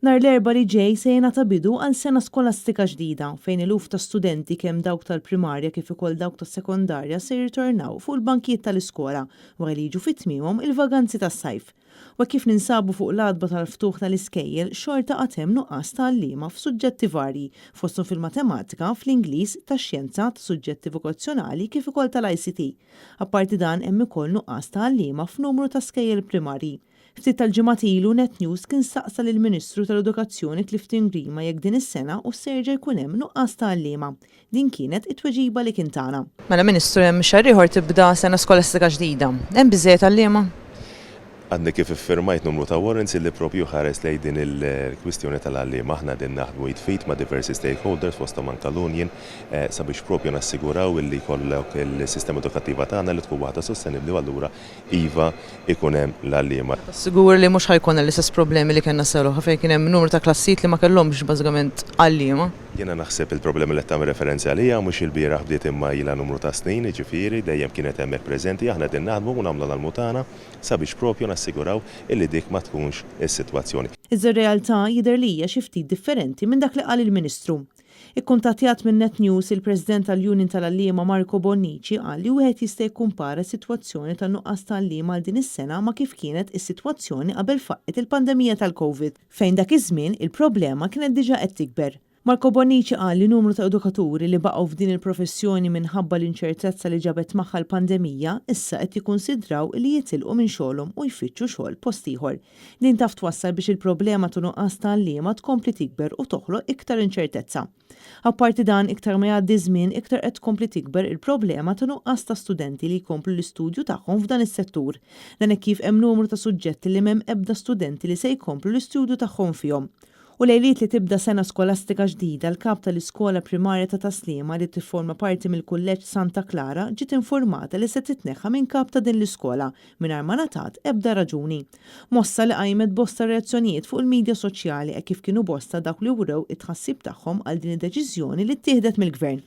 Nar l-erba li ġej se jingħata bidu għal sena skolastika ġdida fejn eluf ta' studenti kemm dawk tal-primarja kif ukoll dawk tas-sekondarja se jirtornaw fuq il-bankijiet tal-iskola wara li jiġu fit-tmiemhom il-vaganzi tas-sajf. U kif ninsabu fuq l-adba tal-ftuħ tal-iskejjel xorta qatt hemm nuqqas ta' għalliema f'suġġetti varji fosthom fil-matematika, fl-Ingliż, tax-xjenza, ta' suġġetti vokazzjonali kif ukoll tal-ICT. Apparti dan hemm ukoll nuqqas ta' għalliema f'numru ta' skejjel primarji. Ftit tal-ġimgħat ilu Net News kien staqsa lill-Ministru tal-Edukazzjoni Clifton Grima jekk din is-sena u serġa' jkun hemm nuqqas ta' għalliema. Din kienet it-tweġiba li kien tagħna. Mela Ministru hemm xahar ieħor tibda sena skolastika ġdida. Hemm biżżejjed għalliema? Għandna kif iffirmajt numru ta' warrants li propju ħares lejn din il-kwistjoni tal-għalliema aħna din naħdmu jitfit ma' diversi stakeholders fosthom anke l-Union sabiex propju nassiguraw illi jkollok il-sistema edukattiva tagħna li tkun waħda sostenibbli u allura iva ikun hemm l-għalliema. Sigur li mhux ħajkun l-istess problemi li kellna sewwa fejn kien hemm numru ta' klassijiet li ma kellhomx bażikament għalliema. Jiena naħseb il-problema li tagħmel referenza għalija mhux il-bieraħ bdiet imma ilha numru ta' snin, jiġifieri dejjem kienet hemmhekk preżenti aħna din naħdmu u nagħmlu l-mutana sabiex propju nassiguraw illi dik ma tkunx is-sitwazzjoni. Iżda r-realtà jidher li hija xi ftit differenti minn dak li qal il-Ministru. Ikkuntattjat minn Net News il-President tal-Union tal-Għalliema Marco Bonnici qal li wieħed jista' jikkumpara s-sitwazzjoni tan-nuqqas ta' għalliema għal din is-sena ma' kif kienet is-sitwazzjoni qabel faqqet il-pandemija tal-COVID, fejn dak iż-żmien il-problema kienet diġà qed tikber. Marco Bonnici qal li numru ta' edukaturi li baqgħu f'din il-professjoni minħabba l-inċertezza li ġabet magħha l-pandemija issa qed jikkunsidraw li jitilqu minn xogħolhom u jfittxu xogħol post ieħor. Din taf twassal biex il-problema ta' nuqqas ta' għalliema tkompli tikber u toħloq iktar inċertezza. Apparti dan iktar ma jgħaddi żmien iktar qed tkompli tikber il-problema ta' nuqqas ta' studenti li jkomplu l-istudju tagħhom f'dan is-settur. Dan hekk kif hemm numru ta' suġġetti li m'hemm ebda studenti li se jkomplu l-istudju tagħhom fihom. U lejliet li tibda sena skolastika ġdida l-kap tal-iskola primarja ta' Taslima li tifforma parti mill-Kulleġġ Santa Clara ġiet informata li se titneħħa minn kap ta' din l-iskola mingħajr ma ngħatat ebda raġuni. Mossa li qajmet bosta reazzjonijiet fuq il-medja soċjali kif kienu bosta dak li wrew it-tħassib tagħhom għal din id-deċiżjoni li ttieħdet mill-Gvern.